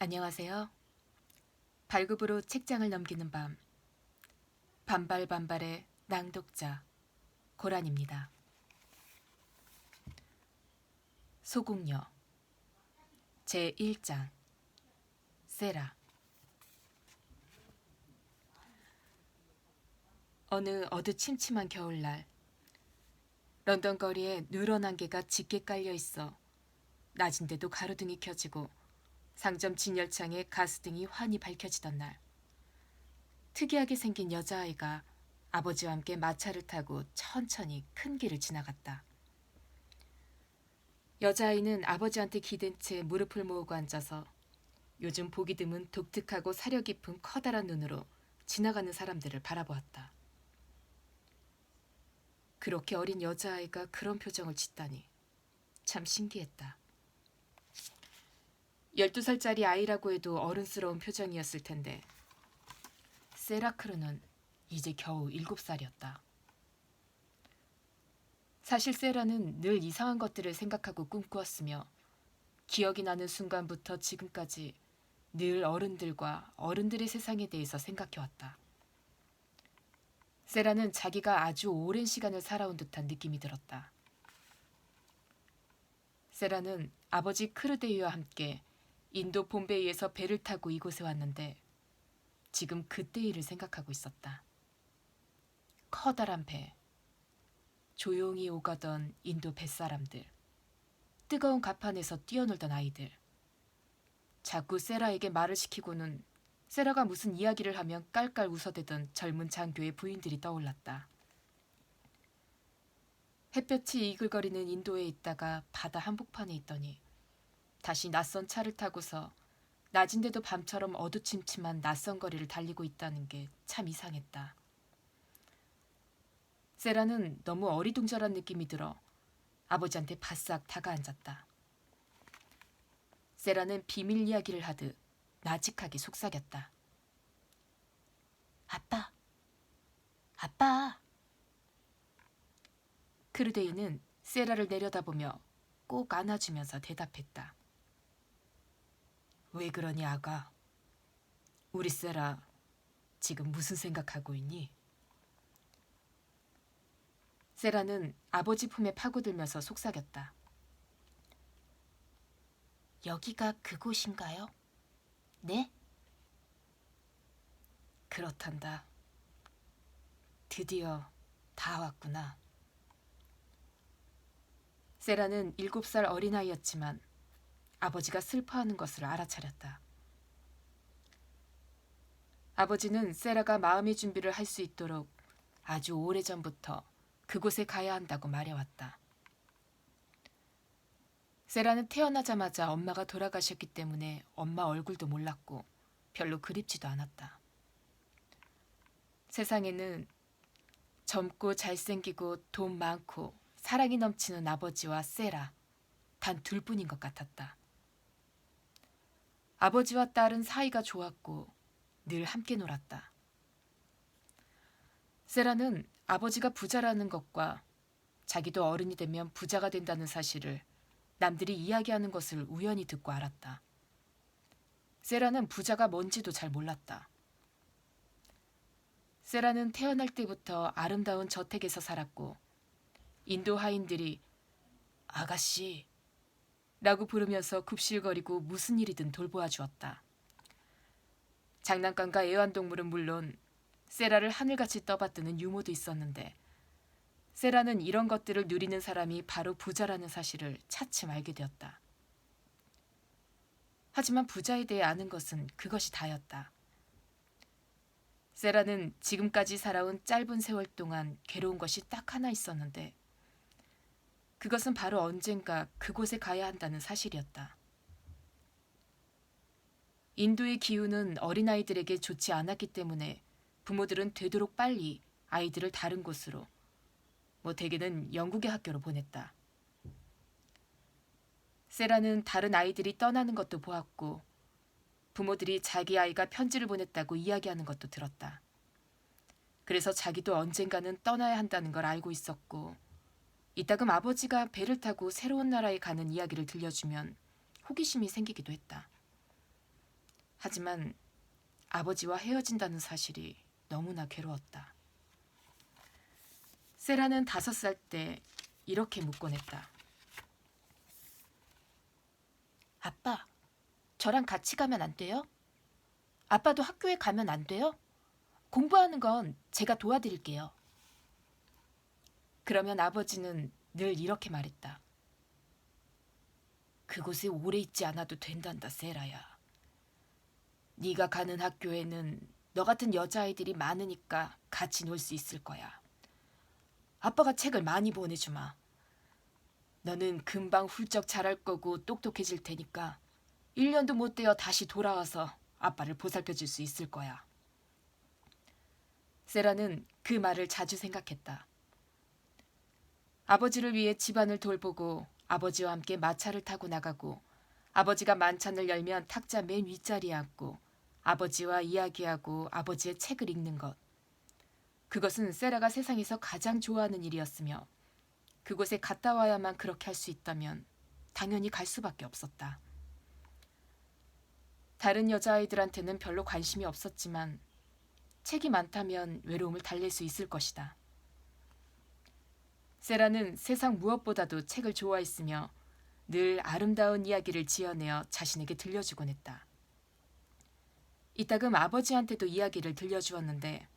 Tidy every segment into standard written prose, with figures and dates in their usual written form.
안녕하세요. 발굽으로 책장을 넘기는 밤. 반발반발의 낭독자 고란입니다. 소공녀 제1장 세라. 어느 어두침침한 겨울날 런던 거리에 누런 안개가 짙게 깔려 있어 낮인데도 가로등이 켜지고 상점 진열창에 가스등이 환히 밝혀지던 날, 특이하게 생긴 여자아이가 아버지와 함께 마차를 타고 천천히 큰 길을 지나갔다. 여자아이는 아버지한테 기댄 채 무릎을 모으고 앉아서 요즘 보기 드문 독특하고 사려 깊은 커다란 눈으로 지나가는 사람들을 바라보았다. 그렇게 어린 여자아이가 그런 표정을 짓다니 참 신기했다. 12살짜리 아이라고 해도 어른스러운 표정이었을 텐데 세라크루는 이제 겨우 7살이었다. 사실 세라는 늘 이상한 것들을 생각하고 꿈꾸었으며 기억이 나는 순간부터 지금까지 늘 어른들과 어른들의 세상에 대해서 생각해왔다. 세라는 자기가 아주 오랜 시간을 살아온 듯한 느낌이 들었다. 세라는 아버지 크르데이와 함께 인도 봄베이에서 배를 타고 이곳에 왔는데 지금 그때 일을 생각하고 있었다. 커다란 배, 조용히 오가던 인도 뱃사람들, 뜨거운 갑판에서 뛰어놀던 아이들. 자꾸 세라에게 말을 시키고는 세라가 무슨 이야기를 하면 깔깔 웃어대던 젊은 장교의 부인들이 떠올랐다. 햇볕이 이글거리는 인도에 있다가 바다 한복판에 있더니 다시 낯선 차를 타고서 낮인데도 밤처럼 어두침침한 낯선 거리를 달리고 있다는 게 참 이상했다. 세라는 너무 어리둥절한 느낌이 들어 아버지한테 바싹 다가앉았다. 세라는 비밀 이야기를 하듯 나직하게 속삭였다. 아빠, 아빠. 크르데이는 세라를 내려다보며 꼭 안아주면서 대답했다. 왜 그러니 아가? 우리 세라 지금 무슨 생각하고 있니? 세라는 아버지 품에 파고들면서 속삭였다. 여기가 그곳인가요? 네? 그렇단다. 드디어 다 왔구나. 세라는 7살 어린아이였지만 아버지가 슬퍼하는 것을 알아차렸다. 아버지는 세라가 마음의 준비를 할 수 있도록 아주 오래전부터 그곳에 가야 한다고 말해왔다. 세라는 태어나자마자 엄마가 돌아가셨기 때문에 엄마 얼굴도 몰랐고 별로 그립지도 않았다. 세상에는 젊고 잘생기고 돈 많고 사랑이 넘치는 아버지와 세라 단 둘뿐인 것 같았다. 아버지와 딸은 사이가 좋았고 늘 함께 놀았다. 세라는 아버지가 부자라는 것과 자기도 어른이 되면 부자가 된다는 사실을 남들이 이야기하는 것을 우연히 듣고 알았다. 세라는 부자가 뭔지도 잘 몰랐다. 세라는 태어날 때부터 아름다운 저택에서 살았고 인도 하인들이 아가씨 라고 부르면서 굽실거리고 무슨 일이든 돌보아 주었다. 장난감과 애완동물은 물론 세라를 하늘같이 떠받드는 유모도 있었는데 세라는 이런 것들을 누리는 사람이 바로 부자라는 사실을 차츰 알게 되었다. 하지만 부자에 대해 아는 것은 그것이 다였다. 세라는 지금까지 살아온 짧은 세월 동안 괴로운 것이 딱 하나 있었는데 그것은 바로 언젠가 그곳에 가야 한다는 사실이었다. 인도의 기후는 어린아이들에게 좋지 않았기 때문에 부모들은 되도록 빨리 아이들을 다른 곳으로, 대개는 영국의 학교로 보냈다. 세라는 다른 아이들이 떠나는 것도 보았고 부모들이 자기 아이가 편지를 보냈다고 이야기하는 것도 들었다. 그래서 자기도 언젠가는 떠나야 한다는 걸 알고 있었고 이따금 아버지가 배를 타고 새로운 나라에 가는 이야기를 들려주면 호기심이 생기기도 했다. 하지만 아버지와 헤어진다는 사실이 너무나 괴로웠다. 세라는 5살 때 이렇게 묻곤 했다. 아빠, 저랑 같이 가면 안 돼요? 아빠도 학교에 가면 안 돼요? 공부하는 건 제가 도와드릴게요. 그러면 아버지는 늘 이렇게 말했다. 그곳에 오래 있지 않아도 된단다, 세라야. 네가 가는 학교에는 너 같은 여자아이들이 많으니까 같이 놀 수 있을 거야. 아빠가 책을 많이 보내주마. 너는 금방 훌쩍 자랄 거고 똑똑해질 테니까 1년도 못 되어 다시 돌아와서 아빠를 보살펴줄 수 있을 거야. 세라는 그 말을 자주 생각했다. 아버지를 위해 집안을 돌보고 아버지와 함께 마차를 타고 나가고 아버지가 만찬을 열면 탁자 맨 윗자리에 앉고 아버지와 이야기하고 아버지의 책을 읽는 것. 그것은 세라가 세상에서 가장 좋아하는 일이었으며 그곳에 갔다 와야만 그렇게 할 수 있다면 당연히 갈 수밖에 없었다. 다른 여자아이들한테는 별로 관심이 없었지만 책이 많다면 외로움을 달랠 수 있을 것이다. 세라는 세상 무엇보다도 책을 좋아했으며 늘 아름다운 이야기를 지어내어 자신에게 들려주곤 했다. 이따금 아버지한테도 이야기를 들려주었는데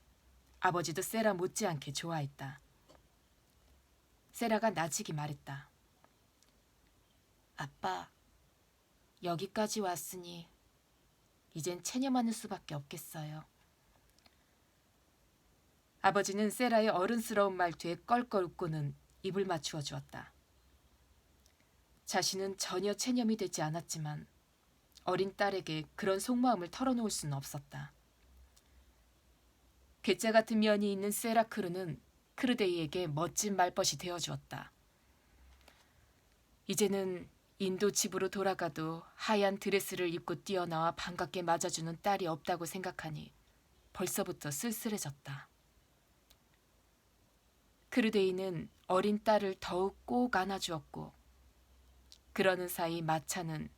아버지도 세라 못지않게 좋아했다. 세라가 나직이 말했다. 아빠, 여기까지 왔으니 이젠 체념하는 수밖에 없겠어요. 아버지는 세라의 어른스러운 말투에 껄껄 웃고는 입을 맞추어 주었다. 자신은 전혀 체념이 되지 않았지만 어린 딸에게 그런 속마음을 털어놓을 수는 없었다. 괴짜 같은 면이 있는 세라크루는 크르데이에게 멋진 말벗이 되어주었다. 이제는 인도 집으로 돌아가도 하얀 드레스를 입고 뛰어나와 반갑게 맞아주는 딸이 없다고 생각하니 벌써부터 쓸쓸해졌다. 크르데이는 어린 딸을 더욱 꼭 안아주었고 그러는 사이 마차는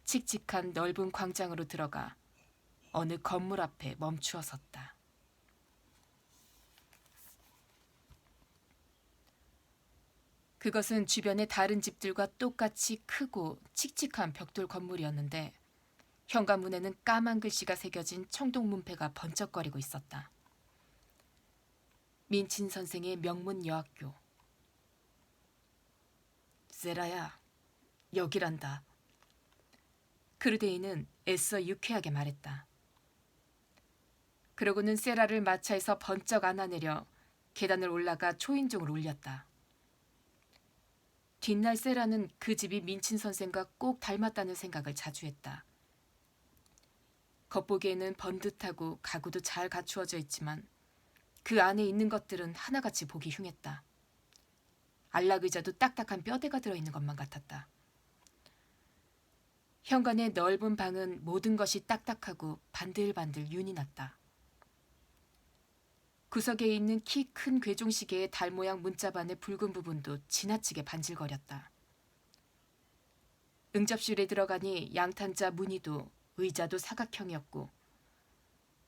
칙칙한 넓은 광장으로 들어가 어느 건물 앞에 멈추어 섰다. 그것은 주변의 다른 집들과 똑같이 크고 칙칙한 벽돌 건물이었는데 현관문에는 까만 글씨가 새겨진 청동 문패가 번쩍거리고 있었다. 민친 선생의 명문 여학교. 세라야, 여기란다. 크르데이는 애써 유쾌하게 말했다. 그러고는 세라를 마차에서 번쩍 안아내려 계단을 올라가 초인종을 울렸다. 뒷날 세라는 그 집이 민친 선생과 꼭 닮았다는 생각을 자주 했다. 겉보기에는 번듯하고 가구도 잘 갖추어져 있지만 그 안에 있는 것들은 하나같이 보기 흉했다. 안락의자도 딱딱한 뼈대가 들어있는 것만 같았다. 현관의 넓은 방은 모든 것이 딱딱하고 반들반들 윤이 났다. 구석에 있는 키 큰 괴종시계의 달 모양 문자반의 붉은 부분도 지나치게 반질거렸다. 응접실에 들어가니 양탄자 무늬도 의자도 사각형이었고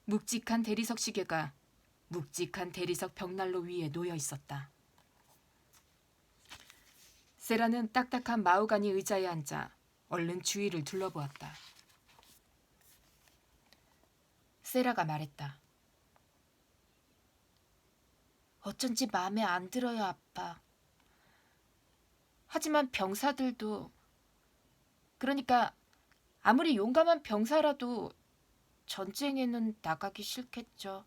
묵직한 대리석 시계가 묵직한 대리석 벽난로 위에 놓여 있었다. 세라는 딱딱한 마호가니 의자에 앉아 얼른 주위를 둘러보았다. 세라가 말했다. 어쩐지 마음에 안 들어요, 아빠. 하지만 병사들도, 그러니까 아무리 용감한 병사라도 전쟁에는 나가기 싫겠죠.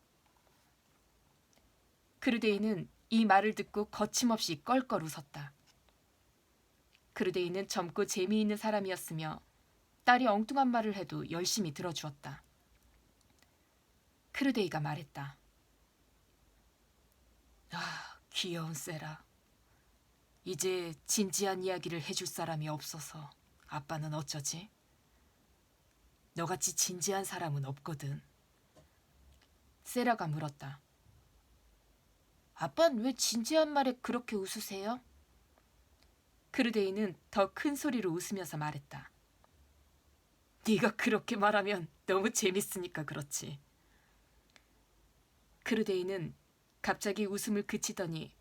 크르데이는 이 말을 듣고 거침없이 껄껄 웃었다. 크르데이는 젊고 재미있는 사람이었으며 딸이 엉뚱한 말을 해도 열심히 들어주었다. 크르데이가 말했다. 아, 귀여운 세라. 이제 진지한 이야기를 해줄 사람이 없어서 아빠는 어쩌지? 너같이 진지한 사람은 없거든. 세라가 물었다. 아빠는 왜 진지한 말에 그렇게 웃으세요? 크르데이는 더 큰 소리로 웃으면서 말했다. 네가 그렇게 말하면 너무 재밌으니까 그렇지. 크루데이는 갑자기 웃음을 그치더니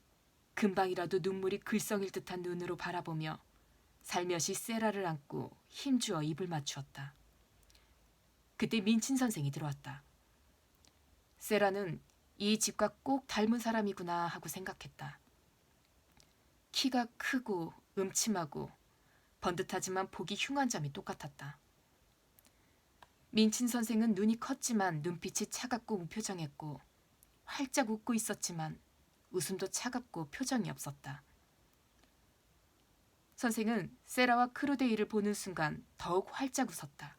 금방이라도 눈물이 글썽일 듯한 눈으로 바라보며 살며시 세라를 안고 힘주어 입을 맞추었다. 그때 민친 선생이 들어왔다. 세라는 이 집과 꼭 닮은 사람이구나 하고 생각했다. 키가 크고 음침하고 번듯하지만 보기 흉한 점이 똑같았다. 민친 선생은 눈이 컸지만 눈빛이 차갑고 무표정했고 활짝 웃고 있었지만 웃음도 차갑고 표정이 없었다. 선생은 세라와 크루데이를 보는 순간 더욱 활짝 웃었다.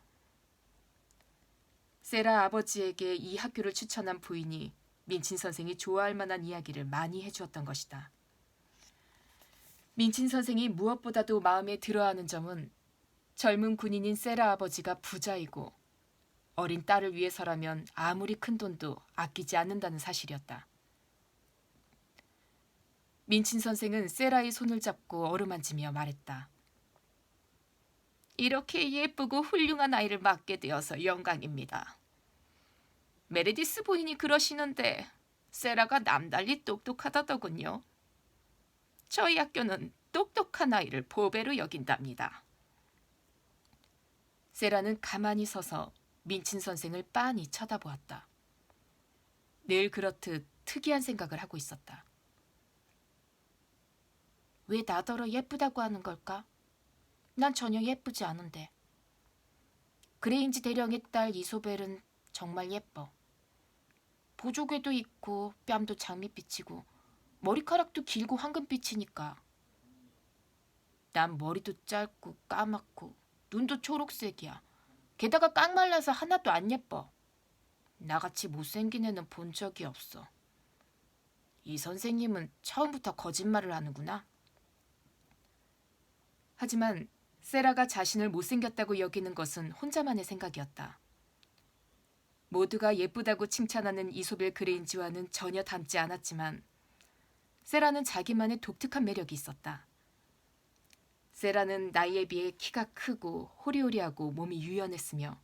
세라 아버지에게 이 학교를 추천한 부인이 민친 선생이 좋아할 만한 이야기를 많이 해주었던 것이다. 민친 선생이 무엇보다도 마음에 들어하는 점은 젊은 군인인 세라 아버지가 부자이고 어린 딸을 위해서라면 아무리 큰 돈도 아끼지 않는다는 사실이었다. 민친 선생은 세라의 손을 잡고 어루만지며 말했다. 이렇게 예쁘고 훌륭한 아이를 맡게 되어서 영광입니다. 메르디스 부인이 그러시는데 세라가 남달리 똑똑하다더군요. 저희 학교는 똑똑한 아이를 보배로 여긴답니다. 세라는 가만히 서서 민친 선생을 빤히 쳐다보았다. 늘 그렇듯 특이한 생각을 하고 있었다. 왜 나더러 예쁘다고 하는 걸까? 난 전혀 예쁘지 않은데. 그레인지 대령의 딸 이소벨은 정말 예뻐. 보조개도 있고 뺨도 장밋빛이고 머리카락도 길고 황금빛이니까. 난 머리도 짧고 까맣고 눈도 초록색이야. 게다가 깡말라서 하나도 안 예뻐. 나같이 못생긴 애는 본 적이 없어. 이 선생님은 처음부터 거짓말을 하는구나. 하지만 세라가 자신을 못생겼다고 여기는 것은 혼자만의 생각이었다. 모두가 예쁘다고 칭찬하는 이소벨 그레인지와는 전혀 닮지 않았지만 세라는 자기만의 독특한 매력이 있었다. 세라는 나이에 비해 키가 크고 호리호리하고 몸이 유연했으며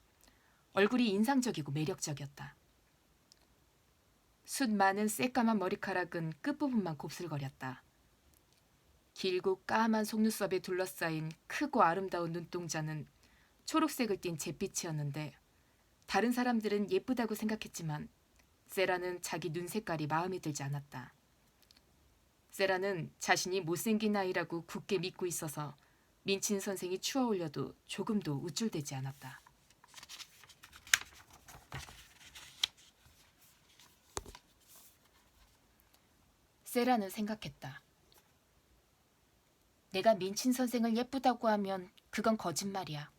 얼굴이 인상적이고 매력적이었다. 숱 많은 새까만 머리카락은 끝부분만 곱슬거렸다. 길고 까만 속눈썹에 둘러싸인 크고 아름다운 눈동자는 초록색을 띤 잿빛이었는데 다른 사람들은 예쁘다고 생각했지만 세라는 자기 눈 색깔이 마음에 들지 않았다. 세라는 자신이 못생긴 아이라고 굳게 믿고 있어서 민친 선생이 추어올려도 조금도 우쭐대지 않았다. 세라는 생각했다. 내가 민친 선생을 예쁘다고 하면 그건 거짓말이야.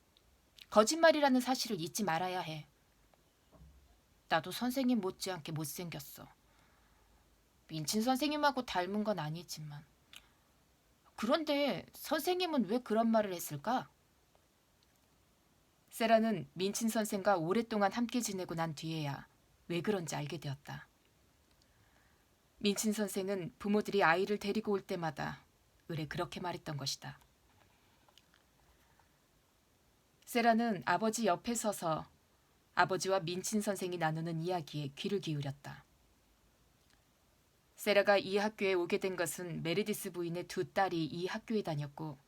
거짓말이라는 사실을 잊지 말아야 해. 나도 선생님 못지않게 못생겼어. 민친 선생님하고 닮은 건 아니지만. 그런데 선생님은 왜 그런 말을 했을까? 세라는 민친 선생과 오랫동안 함께 지내고 난 뒤에야 왜 그런지 알게 되었다. 민친 선생은 부모들이 아이를 데리고 올 때마다 의뢰 그렇게 말했던 것이다. 세라는 아버지 옆에 서서 아버지와 민친 선생이 나누는 이야기에 귀를 기울였다. 세라가 이 학교에 오게 된 것은 메르디스 부인의 두 딸이 이 학교에 다녔고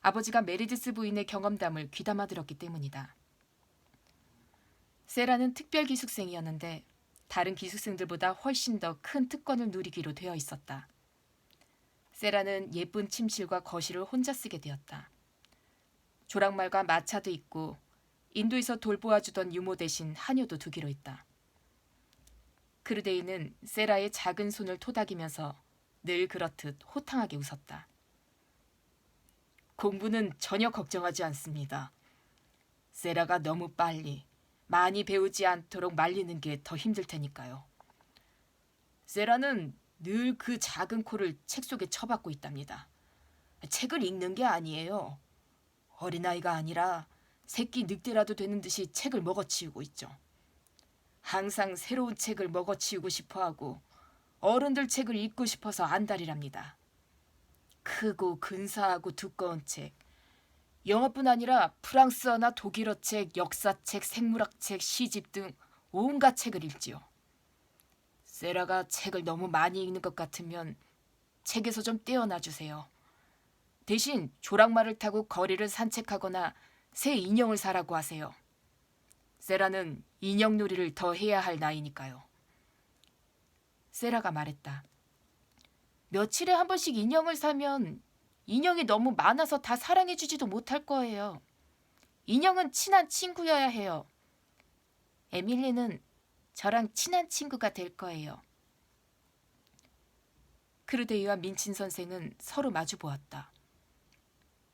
아버지가 메르디스 부인의 경험담을 귀담아 들었기 때문이다. 세라는 특별 기숙생이었는데 다른 기숙생들보다 훨씬 더 큰 특권을 누리기로 되어 있었다. 세라는 예쁜 침실과 거실을 혼자 쓰게 되었다. 조랑말과 마차도 있고 인도에서 돌보아주던 유모 대신 한효도 두기로 했다. 크루데이는 세라의 작은 손을 토닥이면서 늘 그렇듯 호탕하게 웃었다. 공부는 전혀 걱정하지 않습니다. 세라가 너무 빨리 많이 배우지 않도록 말리는 게 더 힘들 테니까요. 세라는 늘 그 작은 코를 책 속에 쳐박고 있답니다. 책을 읽는 게 아니에요. 어린아이가 아니라 새끼 늑대라도 되는 듯이 책을 먹어치우고 있죠. 항상 새로운 책을 먹어치우고 싶어하고 어른들 책을 읽고 싶어서 안달이랍니다. 크고 근사하고 두꺼운 책, 영어뿐 아니라 프랑스어나 독일어 책, 역사책, 생물학책, 시집 등 온갖 책을 읽지요. 세라가 책을 너무 많이 읽는 것 같으면 책에서 좀 떼어놔 주세요. 대신 조랑말을 타고 거리를 산책하거나 새 인형을 사라고 하세요. 세라는 인형놀이를 더 해야 할 나이니까요. 세라가 말했다. 며칠에 한 번씩 인형을 사면 인형이 너무 많아서 다 사랑해주지도 못할 거예요. 인형은 친한 친구여야 해요. 에밀리는 저랑 친한 친구가 될 거예요. 크루데이와 민친 선생은 서로 마주 보았다.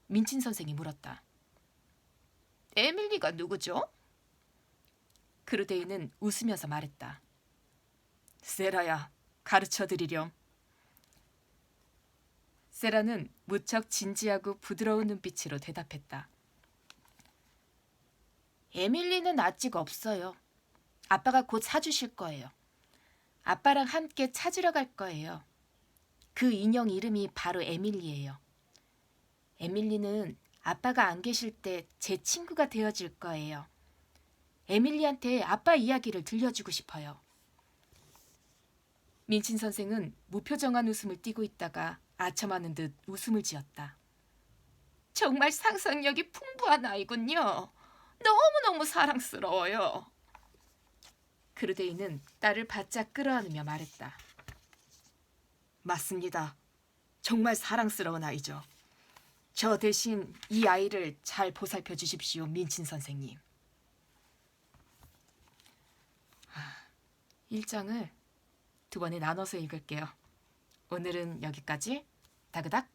민친 선생이 물었다. 에밀리가 누구죠? 크루데이는 웃으면서 말했다. 세라야, 가르쳐드리렴. 세라는 무척 진지하고 부드러운 눈빛으로 대답했다. 에밀리는 아직 없어요. 아빠가 곧 사주실 거예요. 아빠랑 함께 찾으러 갈 거예요. 그 인형 이름이 바로 에밀리예요. 에밀리는 아빠가 안 계실 때 제 친구가 되어줄 거예요. 에밀리한테 아빠 이야기를 들려주고 싶어요. 민친 선생은 무표정한 웃음을 띠고 있다가 아첨하는 듯 웃음을 지었다. 정말 상상력이 풍부한 아이군요. 너무너무 사랑스러워요. 크루데이는 딸을 바짝 끌어안으며 말했다. 맞습니다. 정말 사랑스러운 아이죠. 저 대신 이 아이를 잘 보살펴 주십시오, 민친 선생님. 1장을 두 번에 나눠서 읽을게요. 오늘은 여기까지. 다그닥.